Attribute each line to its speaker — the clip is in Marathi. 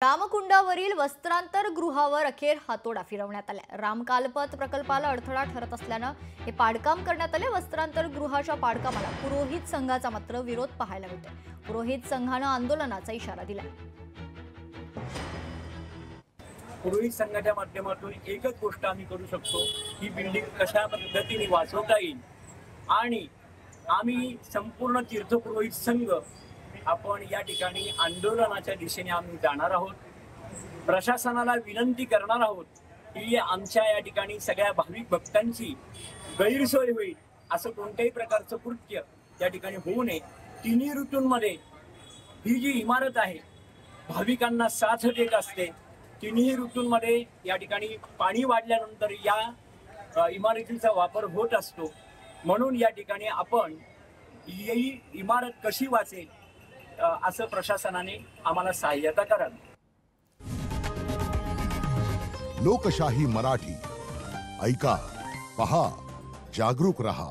Speaker 1: रामकुंडावरील वस्त्रांतर गृहावर अखेर हातोडा फिरवण्यात आला। रामकालपथ प्रकल्पाला अडथळा ठरत असल्यानं हे पाडकाम करण्यात आले। वस्त्रांतर गृहाच्या पाडकामाला पुरोहित संघाचा मात्र विरोध पाहायला मिळतो। पुरोहित संघानं आंदोलनाचा इशारा दिला।
Speaker 2: पुरोहित संघाच्या माध्यमातून एकच गोष्ट आम्ही करू शकतो, ही बिल्डिंग कशा पद्धतीने वाचवता येईल आणि आम्ही संपूर्ण तीर्थपुरोहित संघ आपण या ठिकाणी आंदोलनाच्या दिशेने आम्ही जाणार आहोत। प्रशासनाला विनंती करणार आहोत की आमच्या या ठिकाणी सगळ्या भाविक भक्तांची गैरसोय होईल असं कोणत्याही प्रकारचं कृत्य या ठिकाणी होऊ नये। तिन्ही ऋतूंमध्ये ही जी इमारत आहे भाविकांना साथ देत असते। तिन्ही ऋतूंमध्ये या ठिकाणी पाणी वाढल्यानंतर या इमारतीचा वापर होत असतो। म्हणून या ठिकाणी आपण ही इमारत कशी वाचेल असं प्रशासनाने आम्हाला सहाय्यता करावी।
Speaker 3: लोकशाही मराठी ऐका, पहा, जागरूक रहा।